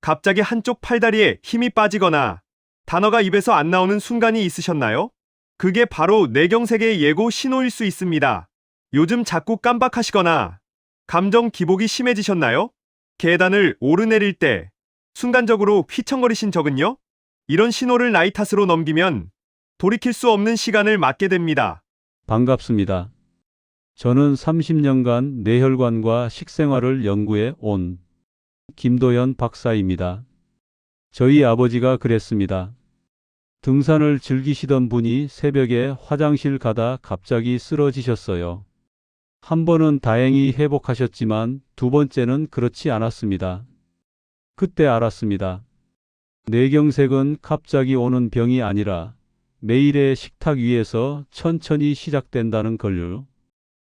갑자기 한쪽 팔다리에 힘이 빠지거나 단어가 입에서 안 나오는 순간이 있으셨나요? 그게 바로 뇌경색의 예고 신호일 수 있습니다. 요즘 자꾸 깜박하시거나 감정 기복이 심해지셨나요? 계단을 오르내릴 때 순간적으로 휘청거리신 적은요? 이런 신호를 나이 탓으로 넘기면 돌이킬 수 없는 시간을 맞게 됩니다. 반갑습니다. 저는 30년간 뇌혈관과 식생활을 연구해 온 김도현 박사입니다. 저희 아버지가 그랬습니다. 등산을 즐기시던 분이 새벽에 화장실 가다 갑자기 쓰러지셨어요. 한 번은 다행히 회복하셨지만 두 번째는 그렇지 않았습니다. 그때 알았습니다. 뇌경색은 갑자기 오는 병이 아니라 매일의 식탁 위에서 천천히 시작된다는 걸요.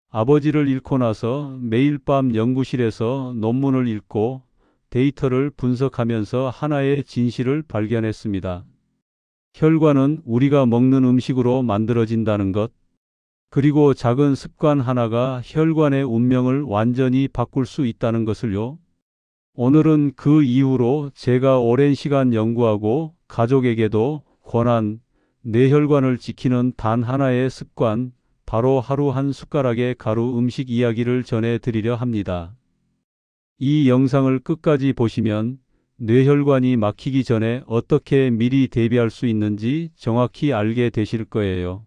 아버지를 잃고 나서 매일 밤 연구실에서 논문을 읽고 데이터를 분석하면서 하나의 진실을 발견했습니다. 혈관은 우리가 먹는 음식으로 만들어진다는 것, 그리고 작은 습관 하나가 혈관의 운명을 완전히 바꿀 수 있다는 것을요. 오늘은 그 이후로 제가 오랜 시간 연구하고 가족에게도 권한 뇌혈관을 지키는 단 하나의 습관, 바로 하루 한 숟가락의 가루 음식 이야기를 전해드리려 합니다. 이 영상을 끝까지 보시면 뇌혈관이 막히기 전에 어떻게 미리 대비할 수 있는지 정확히 알게 되실 거예요.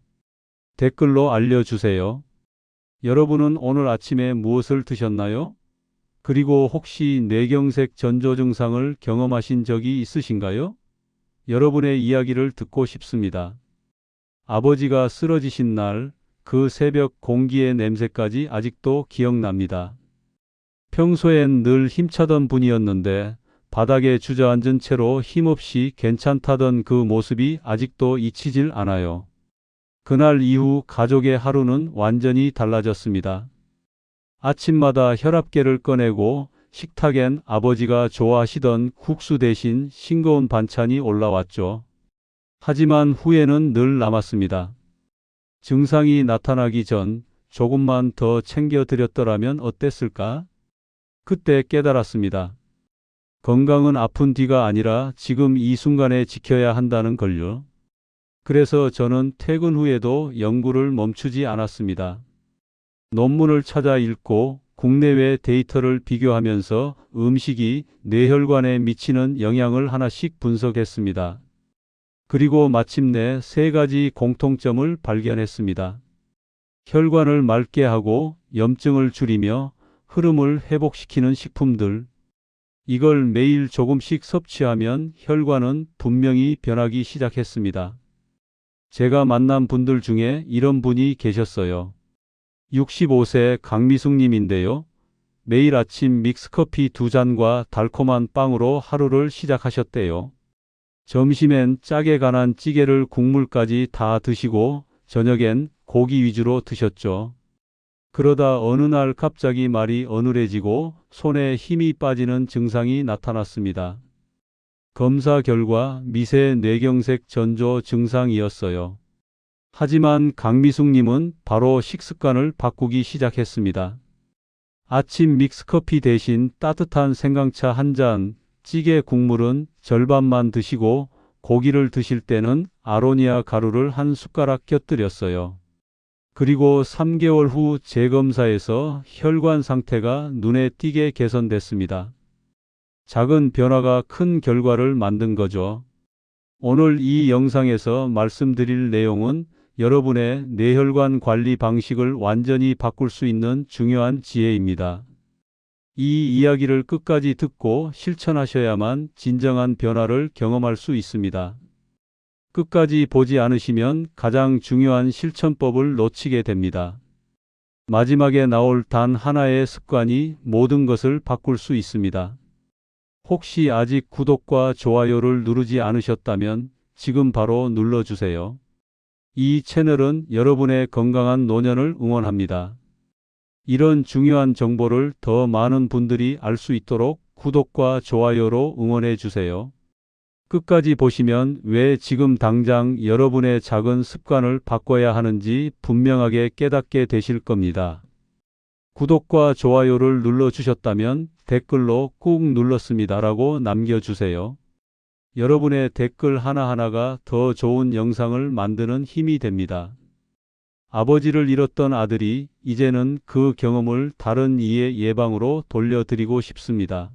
댓글로 알려주세요. 여러분은 오늘 아침에 무엇을 드셨나요? 그리고 혹시 뇌경색 전조 증상을 경험하신 적이 있으신가요? 여러분의 이야기를 듣고 싶습니다. 아버지가 쓰러지신 날, 그 새벽 공기의 냄새까지 아직도 기억납니다. 평소엔 늘 힘차던 분이었는데 바닥에 주저앉은 채로 힘없이 괜찮다던 그 모습이 아직도 잊히질 않아요. 그날 이후 가족의 하루는 완전히 달라졌습니다. 아침마다 혈압계를 꺼내고 식탁엔 아버지가 좋아하시던 국수 대신 싱거운 반찬이 올라왔죠. 하지만 후회는 늘 남았습니다. 증상이 나타나기 전 조금만 더 챙겨드렸더라면 어땠을까? 그때 깨달았습니다. 건강은 아픈 뒤가 아니라 지금 이 순간에 지켜야 한다는 걸요. 그래서 저는 퇴근 후에도 연구를 멈추지 않았습니다. 논문을 찾아 읽고 국내외 데이터를 비교하면서 음식이 뇌혈관에 미치는 영향을 하나씩 분석했습니다. 그리고 마침내 세 가지 공통점을 발견했습니다. 혈관을 맑게 하고 염증을 줄이며 흐름을 회복시키는 식품들. 이걸 매일 조금씩 섭취하면 혈관은 분명히 변하기 시작했습니다. 제가 만난 분들 중에 이런 분이 계셨어요. 65세 강미숙님인데요. 매일 아침 믹스커피 2잔과 달콤한 빵으로 하루를 시작하셨대요. 점심엔 짜게 간한 찌개를 국물까지 다 드시고 저녁엔 고기 위주로 드셨죠. 그러다 어느 날 갑자기 말이 어눌해지고 손에 힘이 빠지는 증상이 나타났습니다. 검사 결과 미세 뇌경색 전조 증상이었어요. 하지만 강미숙님은 바로 식습관을 바꾸기 시작했습니다. 아침 믹스커피 대신 따뜻한 생강차 한 잔, 찌개 국물은 절반만 드시고 고기를 드실 때는 아로니아 가루를 한 숟가락 곁들였어요. 그리고 3개월 후 재검사에서 혈관 상태가 눈에 띄게 개선됐습니다. 작은 변화가 큰 결과를 만든 거죠. 오늘 이 영상에서 말씀드릴 내용은 여러분의 뇌혈관 관리 방식을 완전히 바꿀 수 있는 중요한 지혜입니다. 이 이야기를 끝까지 듣고 실천하셔야만 진정한 변화를 경험할 수 있습니다. 끝까지 보지 않으시면 가장 중요한 실천법을 놓치게 됩니다. 마지막에 나올 단 하나의 습관이 모든 것을 바꿀 수 있습니다. 혹시 아직 구독과 좋아요를 누르지 않으셨다면 지금 바로 눌러주세요. 이 채널은 여러분의 건강한 노년을 응원합니다. 이런 중요한 정보를 더 많은 분들이 알 수 있도록 구독과 좋아요로 응원해 주세요. 끝까지 보시면 왜 지금 당장 여러분의 작은 습관을 바꿔야 하는지 분명하게 깨닫게 되실 겁니다. 구독과 좋아요를 눌러주셨다면 댓글로 꾹 눌렀습니다라고 남겨주세요. 여러분의 댓글 하나하나가 더 좋은 영상을 만드는 힘이 됩니다. 아버지를 잃었던 아들이 이제는 그 경험을 다른 이의 예방으로 돌려드리고 싶습니다.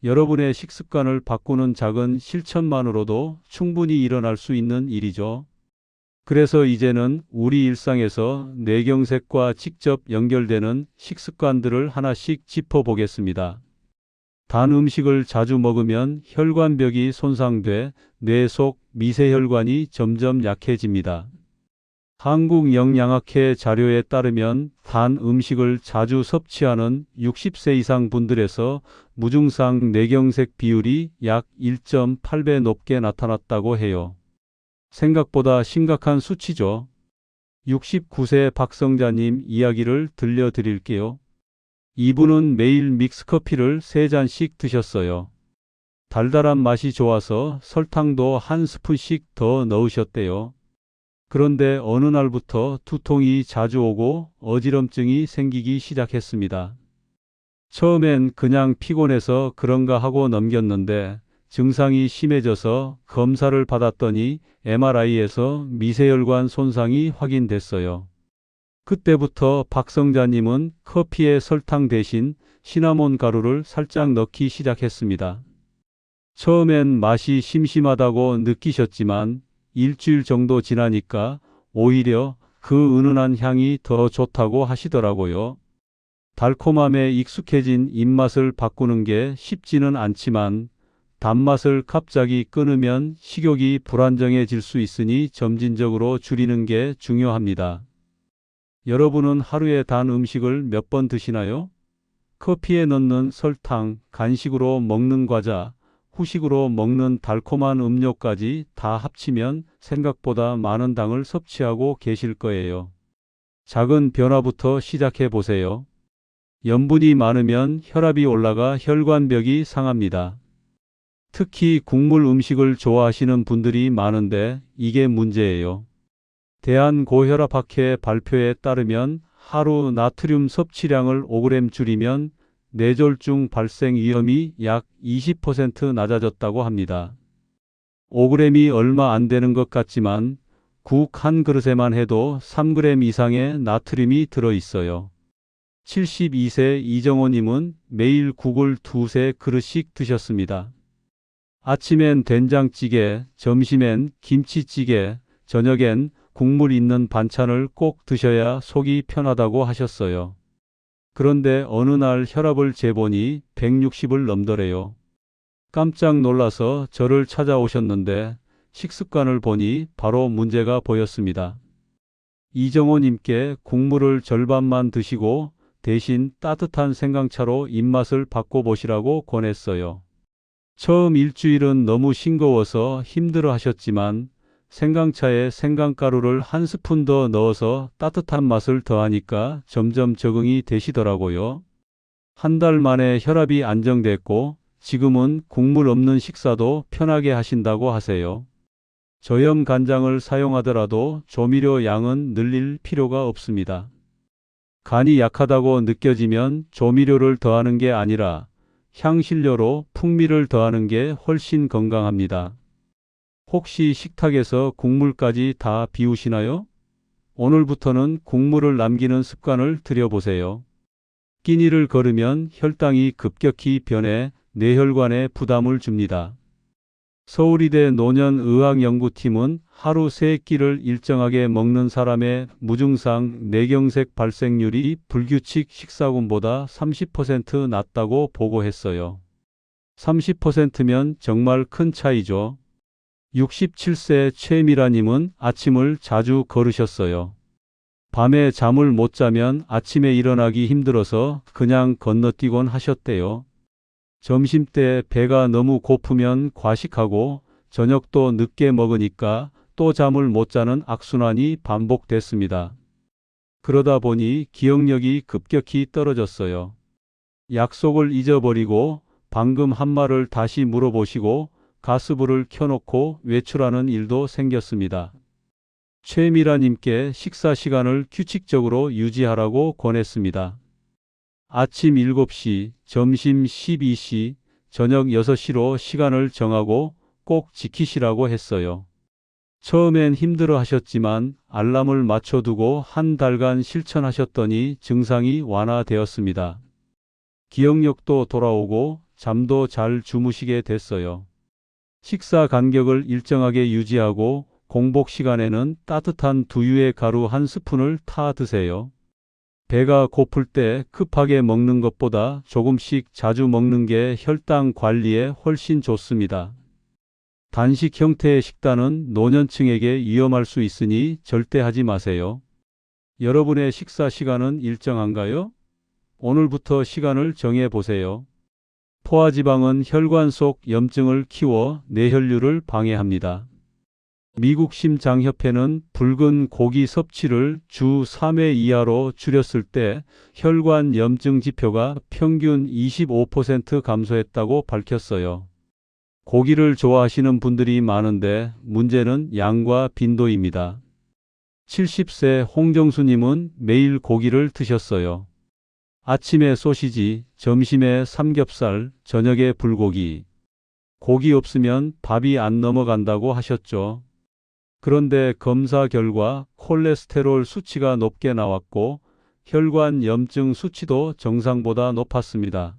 여러분의 식습관을 바꾸는 작은 실천만으로도 충분히 일어날 수 있는 일이죠. 그래서 이제는 우리 일상에서 뇌경색과 직접 연결되는 식습관들을 하나씩 짚어보겠습니다. 단 음식을 자주 먹으면 혈관벽이 손상돼 뇌 속 미세혈관이 점점 약해집니다. 한국영양학회 자료에 따르면 단 음식을 자주 섭취하는 60세 이상 분들에서 무증상 뇌경색 비율이 약 1.8배 높게 나타났다고 해요. 생각보다 심각한 수치죠. 69세 박성자님 이야기를 들려드릴게요. 이분은 매일 믹스커피를 3잔씩 드셨어요. 달달한 맛이 좋아서 설탕도 한 스푼씩 더 넣으셨대요. 그런데 어느 날부터 두통이 자주 오고 어지럼증이 생기기 시작했습니다. 처음엔 그냥 피곤해서 그런가 하고 넘겼는데 증상이 심해져서 검사를 받았더니 MRI에서 미세혈관 손상이 확인됐어요. 그때부터 박성자님은 커피에 설탕 대신 시나몬 가루를 살짝 넣기 시작했습니다. 처음엔 맛이 심심하다고 느끼셨지만 일주일 정도 지나니까 오히려 그 은은한 향이 더 좋다고 하시더라고요. 달콤함에 익숙해진 입맛을 바꾸는 게 쉽지는 않지만 단맛을 갑자기 끊으면 식욕이 불안정해질 수 있으니 점진적으로 줄이는 게 중요합니다. 여러분은 하루에 단 음식을 몇 번 드시나요? 커피에 넣는 설탕, 간식으로 먹는 과자, 후식으로 먹는 달콤한 음료까지 다 합치면 생각보다 많은 당을 섭취하고 계실 거예요. 작은 변화부터 시작해 보세요. 염분이 많으면 혈압이 올라가 혈관벽이 상합니다. 특히 국물 음식을 좋아하시는 분들이 많은데 이게 문제예요. 대한고혈압학회 발표에 따르면 하루 나트륨 섭취량을 5g 줄이면 뇌졸중 발생 위험이 약 20% 낮아졌다고 합니다. 5g이 얼마 안 되는 것 같지만 국 한 그릇에만 해도 3g 이상의 나트륨이 들어 있어요. 72세 이정호님은 매일 국을 2~3그릇씩 드셨습니다. 아침엔 된장찌개, 점심엔 김치찌개, 저녁엔 국물 있는 반찬을 꼭 드셔야 속이 편하다고 하셨어요. 그런데 어느 날 혈압을 재보니 160을 넘더래요. 깜짝 놀라서 저를 찾아오셨는데 식습관을 보니 바로 문제가 보였습니다. 이정호님께 국물을 절반만 드시고 대신 따뜻한 생강차로 입맛을 바꿔보시라고 권했어요. 처음 일주일은 너무 싱거워서 힘들어 하셨지만 생강차에 생강가루를 한 스푼 더 넣어서 따뜻한 맛을 더하니까 점점 적응이 되시더라고요. 한 달 만에 혈압이 안정됐고 지금은 국물 없는 식사도 편하게 하신다고 하세요. 저염 간장을 사용하더라도 조미료 양은 늘릴 필요가 없습니다. 간이 약하다고 느껴지면 조미료를 더하는 게 아니라 향신료로 풍미를 더하는 게 훨씬 건강합니다. 혹시 식탁에서 국물까지 다 비우시나요? 오늘부터는 국물을 남기는 습관을 들여보세요. 끼니를 걸으면 혈당이 급격히 변해 뇌혈관에 부담을 줍니다. 서울이대 노년의학연구팀은 하루 3끼를 일정하게 먹는 사람의 무증상 뇌경색 발생률이 불규칙 식사군보다 30% 낮다고 보고했어요. 30%면 정말 큰 차이죠. 67세 최미라님은 아침을 자주 걸으셨어요. 밤에 잠을 못 자면 아침에 일어나기 힘들어서 그냥 건너뛰곤 하셨대요. 점심때 배가 너무 고프면 과식하고 저녁도 늦게 먹으니까 또 잠을 못 자는 악순환이 반복됐습니다. 그러다 보니 기억력이 급격히 떨어졌어요. 약속을 잊어버리고 방금 한 말을 다시 물어보시고 가스불을 켜놓고 외출하는 일도 생겼습니다. 최미라님께 식사 시간을 규칙적으로 유지하라고 권했습니다. 아침 7시, 점심 12시, 저녁 6시로 시간을 정하고 꼭 지키시라고 했어요. 처음엔 힘들어 하셨지만 알람을 맞춰두고 한 달간 실천하셨더니 증상이 완화되었습니다. 기억력도 돌아오고 잠도 잘 주무시게 됐어요. 식사 간격을 일정하게 유지하고 공복 시간에는 따뜻한 두유에 가루 한 스푼을 타 드세요. 배가 고플 때 급하게 먹는 것보다 조금씩 자주 먹는 게 혈당 관리에 훨씬 좋습니다. 단식 형태의 식단은 노년층에게 위험할 수 있으니 절대 하지 마세요. 여러분의 식사 시간은 일정한가요? 오늘부터 시간을 정해 보세요. 포화지방은 혈관 속 염증을 키워 뇌혈류를 방해합니다. 미국 심장협회는 붉은 고기 섭취를 주 3회 이하로 줄였을 때 혈관 염증 지표가 평균 25% 감소했다고 밝혔어요. 고기를 좋아하시는 분들이 많은데 문제는 양과 빈도입니다. 70세 홍정수님은 매일 고기를 드셨어요. 아침에 소시지, 점심에 삼겹살, 저녁에 불고기. 고기 없으면 밥이 안 넘어간다고 하셨죠. 그런데 검사 결과 콜레스테롤 수치가 높게 나왔고 혈관 염증 수치도 정상보다 높았습니다.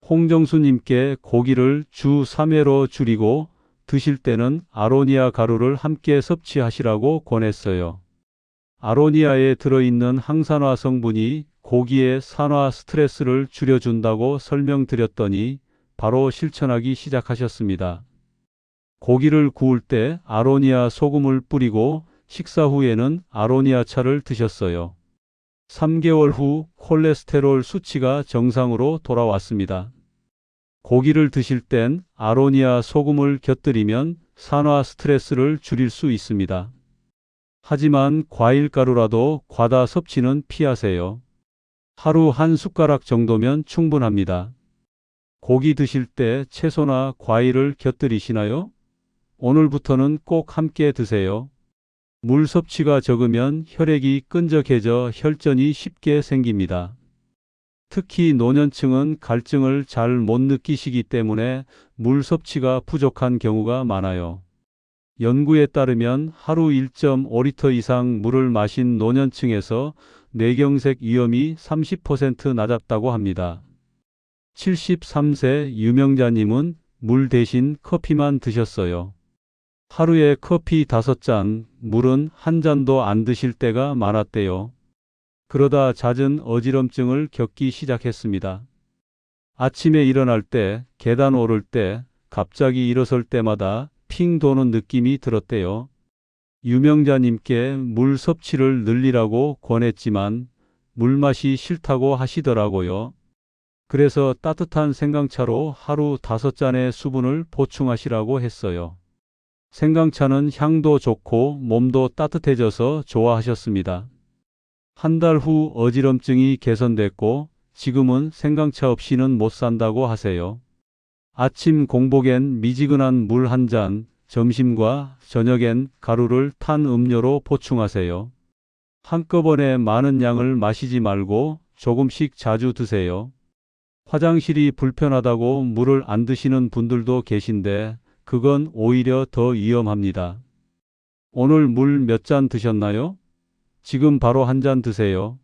홍정수님께 고기를 주 3회로 줄이고 드실 때는 아로니아 가루를 함께 섭취하시라고 권했어요. 아로니아에 들어있는 항산화 성분이 고기의 산화 스트레스를 줄여준다고 설명드렸더니 바로 실천하기 시작하셨습니다. 고기를 구울 때 아로니아 소금을 뿌리고 식사 후에는 아로니아 차를 드셨어요. 3개월 후 콜레스테롤 수치가 정상으로 돌아왔습니다. 고기를 드실 땐 아로니아 소금을 곁들이면 산화 스트레스를 줄일 수 있습니다. 하지만 과일 가루라도 과다 섭취는 피하세요. 하루 한 숟가락 정도면 충분합니다. 고기 드실 때 채소나 과일을 곁들이시나요? 오늘부터는 꼭 함께 드세요. 물 섭취가 적으면 혈액이 끈적해져 혈전이 쉽게 생깁니다. 특히 노년층은 갈증을 잘 못 느끼시기 때문에 물 섭취가 부족한 경우가 많아요. 연구에 따르면 하루 1.5리터 이상 물을 마신 노년층에서 뇌경색 위험이 30% 낮았다고 합니다. 73세 유명자님은 물 대신 커피만 드셨어요. 하루에 커피 5잔, 물은 한 잔도 안 드실 때가 많았대요. 그러다 잦은 어지럼증을 겪기 시작했습니다. 아침에 일어날 때, 계단 오를 때, 갑자기 일어설 때마다 핑 도는 느낌이 들었대요. 유명자님께 물 섭취를 늘리라고 권했지만 물맛이 싫다고 하시더라고요. 그래서 따뜻한 생강차로 하루 5잔의 수분을 보충하시라고 했어요. 생강차는 향도 좋고 몸도 따뜻해져서 좋아하셨습니다. 한 달 후 어지럼증이 개선됐고 지금은 생강차 없이는 못 산다고 하세요. 아침 공복엔 미지근한 물 한 잔, 점심과 저녁엔 가루를 탄 음료로 보충하세요. 한꺼번에 많은 양을 마시지 말고 조금씩 자주 드세요. 화장실이 불편하다고 물을 안 드시는 분들도 계신데 그건 오히려 더 위험합니다. 오늘 물 몇 잔 드셨나요? 지금 바로 한 잔 드세요.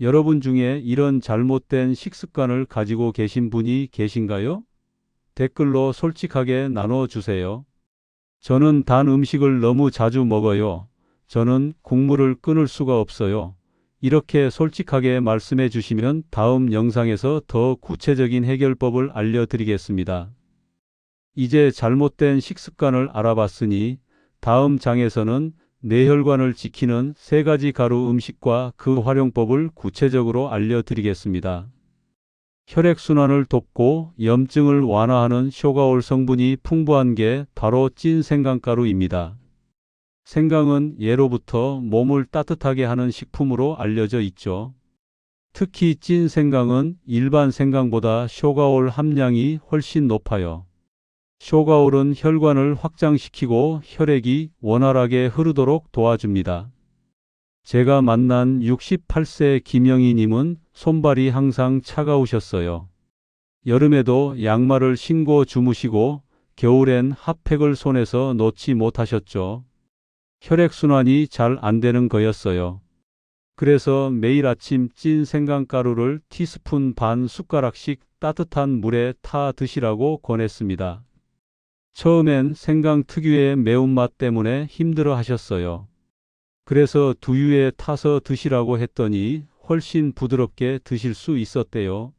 여러분 중에 이런 잘못된 식습관을 가지고 계신 분이 계신가요? 댓글로 솔직하게 나눠주세요. 저는 단 음식을 너무 자주 먹어요. 저는 국물을 끊을 수가 없어요. 이렇게 솔직하게 말씀해 주시면 다음 영상에서 더 구체적인 해결법을 알려드리겠습니다. 이제 잘못된 식습관을 알아봤으니 다음 장에서는 뇌혈관을 지키는 3가지 가루 음식과 그 활용법을 구체적으로 알려드리겠습니다. 혈액순환을 돕고 염증을 완화하는 쇼가올 성분이 풍부한 게 바로 찐 생강가루입니다. 생강은 예로부터 몸을 따뜻하게 하는 식품으로 알려져 있죠. 특히 찐 생강은 일반 생강보다 쇼가올 함량이 훨씬 높아요. 쇼가올은 혈관을 확장시키고 혈액이 원활하게 흐르도록 도와줍니다. 제가 만난 68세 김영희님은 손발이 항상 차가우셨어요. 여름에도 양말을 신고 주무시고 겨울엔 핫팩을 손에서 놓지 못하셨죠. 혈액순환이 잘 안 되는 거였어요. 그래서 매일 아침 찐 생강가루를 티스푼 반 숟가락씩 따뜻한 물에 타 드시라고 권했습니다. 처음엔 생강 특유의 매운맛 때문에 힘들어 하셨어요. 그래서 두유에 타서 드시라고 했더니 훨씬 부드럽게 드실 수 있었대요.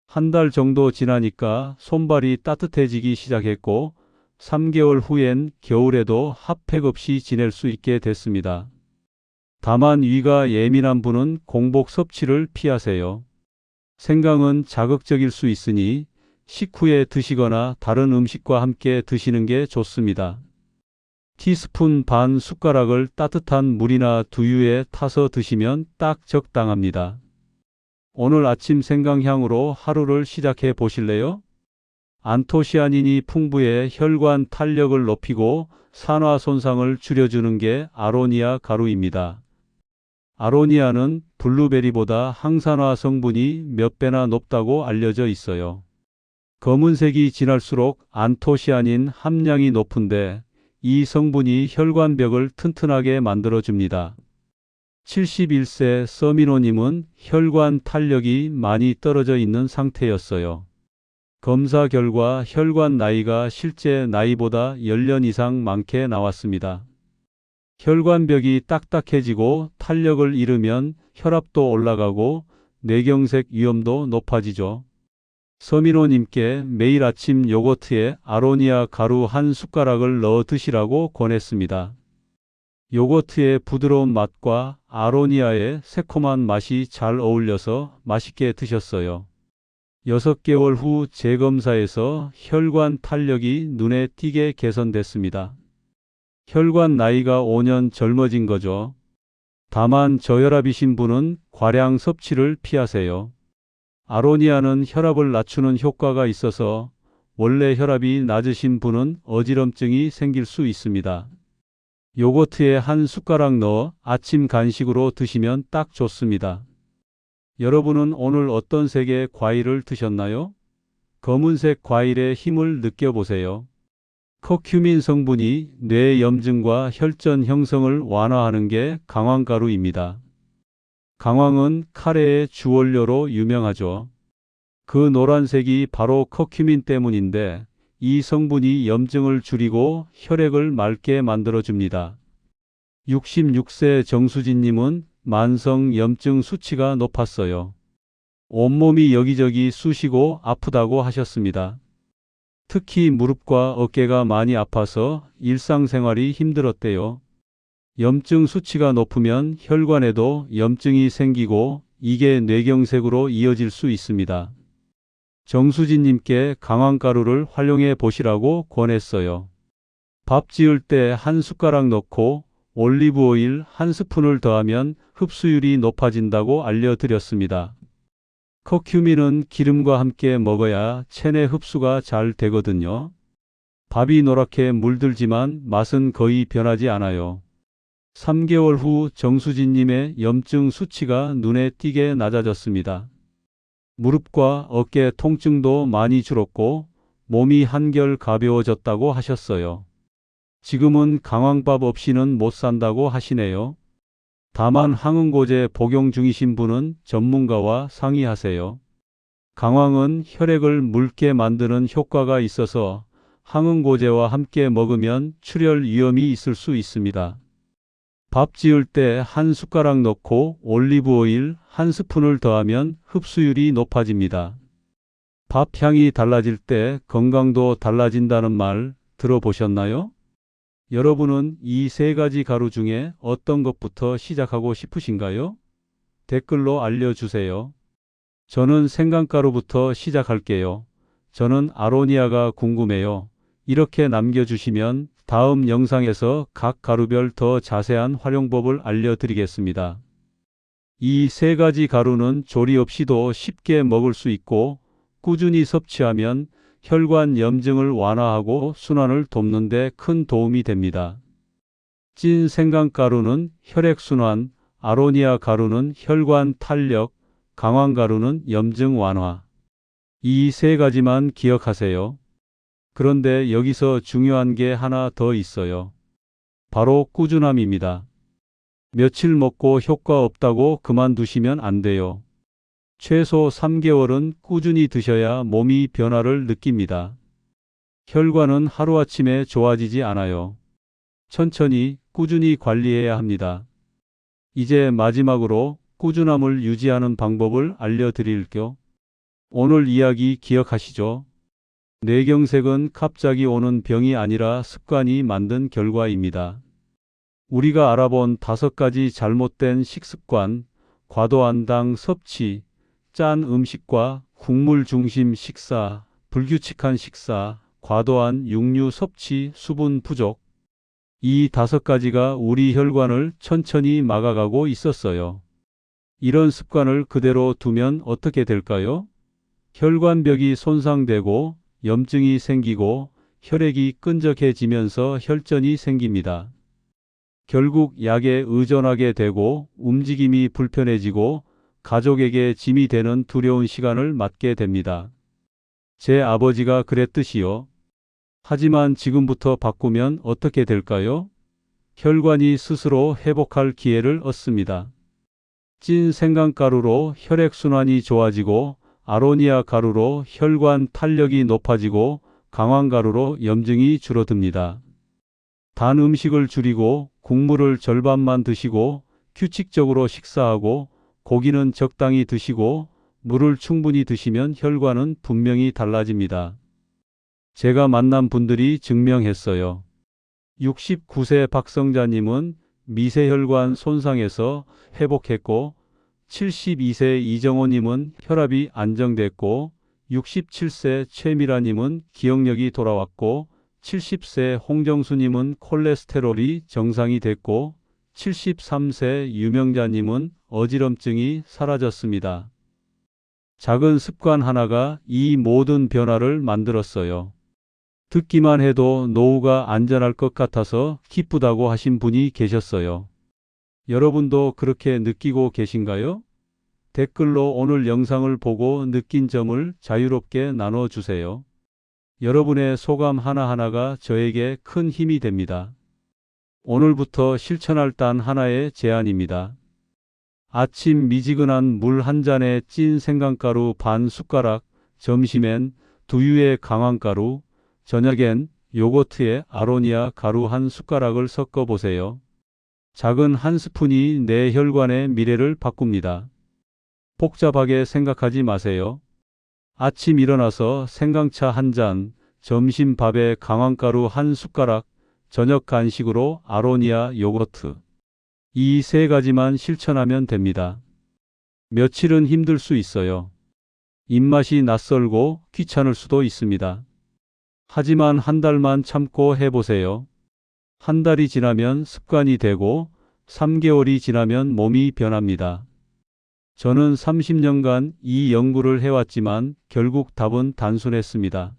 한 달 정도 지나니까 손발이 따뜻해지기 시작했고 3개월 후엔 겨울에도 핫팩 없이 지낼 수 있게 됐습니다. 다만 위가 예민한 분은 공복 섭취를 피하세요. 생강은 자극적일 수 있으니 식후에 드시거나 다른 음식과 함께 드시는 게 좋습니다. 티스푼 반 숟가락을 따뜻한 물이나 두유에 타서 드시면 딱 적당합니다. 오늘 아침 생강향으로 하루를 시작해 보실래요? 안토시아닌이 풍부해 혈관 탄력을 높이고 산화 손상을 줄여주는 게 아로니아 가루입니다. 아로니아는 블루베리보다 항산화 성분이 몇 배나 높다고 알려져 있어요. 검은색이 진할수록 안토시아닌 함량이 높은데 이 성분이 혈관벽을 튼튼하게 만들어줍니다. 71세 서민호님은 혈관 탄력이 많이 떨어져 있는 상태였어요. 검사 결과 혈관 나이가 실제 나이보다 10년 이상 많게 나왔습니다. 혈관벽이 딱딱해지고 탄력을 잃으면 혈압도 올라가고 뇌경색 위험도 높아지죠. 서민호님께 매일 아침 요거트에 아로니아 가루 한 숟가락을 넣어 드시라고 권했습니다. 요거트의 부드러운 맛과 아로니아의 새콤한 맛이 잘 어울려서 맛있게 드셨어요. 6개월 후 재검사에서 혈관 탄력이 눈에 띄게 개선됐습니다. 혈관 나이가 5년 젊어진 거죠. 다만 저혈압이신 분은 과량 섭취를 피하세요. 아로니아는 혈압을 낮추는 효과가 있어서 원래 혈압이 낮으신 분은 어지럼증이 생길 수 있습니다. 요거트에 한 숟가락 넣어 아침 간식으로 드시면 딱 좋습니다. 여러분은 오늘 어떤 색의 과일을 드셨나요? 검은색 과일의 힘을 느껴보세요. 커큐민 성분이 뇌 염증과 혈전 형성을 완화하는 게 강황가루입니다. 강황은 카레의 주원료로 유명하죠. 그 노란색이 바로 커큐민 때문인데 이 성분이 염증을 줄이고 혈액을 맑게 만들어줍니다. 66세 정수진님은 만성 염증 수치가 높았어요. 온몸이 여기저기 쑤시고 아프다고 하셨습니다. 특히 무릎과 어깨가 많이 아파서 일상생활이 힘들었대요. 염증 수치가 높으면 혈관에도 염증이 생기고 이게 뇌경색으로 이어질 수 있습니다. 정수진님께 강황가루를 활용해 보시라고 권했어요. 밥 지을 때 한 숟가락 넣고 올리브 오일 한 스푼을 더하면 흡수율이 높아진다고 알려드렸습니다. 커큐민은 기름과 함께 먹어야 체내 흡수가 잘 되거든요. 밥이 노랗게 물들지만 맛은 거의 변하지 않아요. 3개월 후 정수진님의 염증 수치가 눈에 띄게 낮아졌습니다. 무릎과 어깨 통증도 많이 줄었고 몸이 한결 가벼워졌다고 하셨어요. 지금은 강황밥 없이는 못 산다고 하시네요. 다만 항응고제 복용 중이신 분은 전문가와 상의하세요. 강황은 혈액을 묽게 만드는 효과가 있어서 항응고제와 함께 먹으면 출혈 위험이 있을 수 있습니다. 밥 지을 때 한 숟가락 넣고 올리브 오일 한 스푼을 더하면 흡수율이 높아집니다. 밥 향이 달라질 때 건강도 달라진다는 말 들어보셨나요? 여러분은 이 3가지 가루 중에 어떤 것부터 시작하고 싶으신가요? 댓글로 알려주세요. 저는 생강가루부터 시작할게요. 저는 아로니아가 궁금해요. 이렇게 남겨주시면 다음 영상에서 각 가루별 더 자세한 활용법을 알려드리겠습니다. 이 3가지 가루는 조리 없이도 쉽게 먹을 수 있고 꾸준히 섭취하면 혈관 염증을 완화하고 순환을 돕는 데 큰 도움이 됩니다. 찐 생강가루는 혈액순환, 아로니아 가루는 혈관 탄력, 강황 가루는 염증 완화. 이 세 가지만 기억하세요. 그런데 여기서 중요한 게 하나 더 있어요. 바로 꾸준함입니다. 며칠 먹고 효과 없다고 그만두시면 안 돼요. 최소 3개월은 꾸준히 드셔야 몸이 변화를 느낍니다. 혈관은 하루아침에 좋아지지 않아요. 천천히 꾸준히 관리해야 합니다. 이제 마지막으로 꾸준함을 유지하는 방법을 알려드릴게요. 오늘 이야기 기억하시죠? 뇌경색은 갑자기 오는 병이 아니라 습관이 만든 결과입니다. 우리가 알아본 5가지 잘못된 식습관, 과도한 당 섭취, 짠 음식과 국물 중심 식사, 불규칙한 식사, 과도한 육류 섭취, 수분 부족. 이 5가지가 우리 혈관을 천천히 막아가고 있었어요. 이런 습관을 그대로 두면 어떻게 될까요? 혈관벽이 손상되고 염증이 생기고 혈액이 끈적해지면서 혈전이 생깁니다. 결국 약에 의존하게 되고 움직임이 불편해지고 가족에게 짐이 되는 두려운 시간을 맞게 됩니다. 제 아버지가 그랬듯이요. 하지만 지금부터 바꾸면 어떻게 될까요? 혈관이 스스로 회복할 기회를 얻습니다. 찐 생강가루로 혈액순환이 좋아지고 아로니아 가루로 혈관 탄력이 높아지고 강황가루로 염증이 줄어듭니다. 단 음식을 줄이고 국물을 절반만 드시고 규칙적으로 식사하고 고기는 적당히 드시고 물을 충분히 드시면 혈관은 분명히 달라집니다. 제가 만난 분들이 증명했어요. 69세 박성자님은 미세혈관 손상에서 회복했고 72세 이정호님은 혈압이 안정됐고 67세 최미라님은 기억력이 돌아왔고 70세 홍정수님은 콜레스테롤이 정상이 됐고 73세 유명자님은 어지럼증이 사라졌습니다. 작은 습관 하나가 이 모든 변화를 만들었어요. 듣기만 해도 노후가 안전할 것 같아서 기쁘다고 하신 분이 계셨어요. 여러분도 그렇게 느끼고 계신가요? 댓글로 오늘 영상을 보고 느낀 점을 자유롭게 나눠주세요. 여러분의 소감 하나하나가 저에게 큰 힘이 됩니다. 오늘부터 실천할 단 하나의 제안입니다. 아침 미지근한 물 한 잔에 찐 생강가루 반 숟가락, 점심엔 두유에 강황가루, 저녁엔 요거트에 아로니아 가루 한 숟가락을 섞어 보세요. 작은 한 스푼이 내 혈관의 미래를 바꿉니다. 복잡하게 생각하지 마세요. 아침 일어나서 생강차 한 잔, 점심 밥에 강황가루 한 숟가락, 저녁 간식으로 아로니아 요거트. 이 3가지만 실천하면 됩니다. 며칠은 힘들 수 있어요. 입맛이 낯설고 귀찮을 수도 있습니다. 하지만 한 달만 참고 해보세요. 한 달이 지나면 습관이 되고 3개월이 지나면 몸이 변합니다. 저는 30년간 이 연구를 해왔지만 결국 답은 단순했습니다.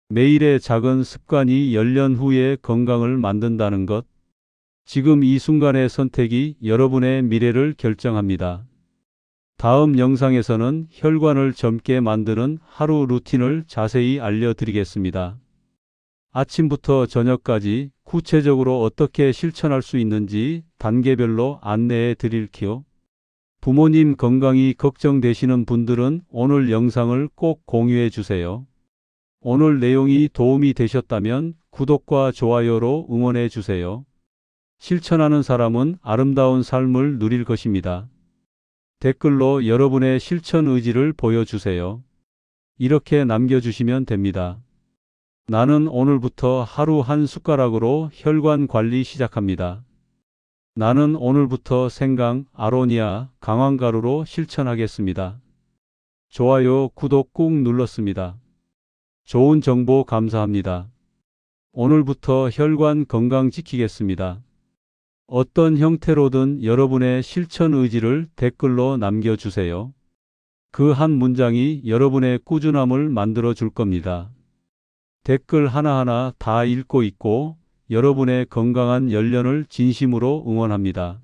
매일의 작은 습관이 10년 후의 건강을 만든다는 것. 지금 이 순간의 선택이 여러분의 미래를 결정합니다. 다음 영상에서는 혈관을 젊게 만드는 하루 루틴을 자세히 알려드리겠습니다. 아침부터 저녁까지 구체적으로 어떻게 실천할 수 있는지 단계별로 안내해 드릴게요. 부모님 건강이 걱정되시는 분들은 오늘 영상을 꼭 공유해 주세요. 오늘 내용이 도움이 되셨다면 구독과 좋아요로 응원해 주세요. 실천하는 사람은 아름다운 삶을 누릴 것입니다. 댓글로 여러분의 실천 의지를 보여주세요. 이렇게 남겨주시면 됩니다. 나는 오늘부터 하루 한 숟가락으로 혈관 관리 시작합니다. 나는 오늘부터 생강, 아로니아, 강황가루로 실천하겠습니다. 좋아요, 구독 꾹 눌렀습니다. 좋은 정보 감사합니다. 오늘부터 혈관 건강 지키겠습니다. 어떤 형태로든 여러분의 실천 의지를 댓글로 남겨주세요. 그 한 문장이 여러분의 꾸준함을 만들어 줄 겁니다. 댓글 하나하나 다 읽고 있고 여러분의 건강한 10년을 진심으로 응원합니다.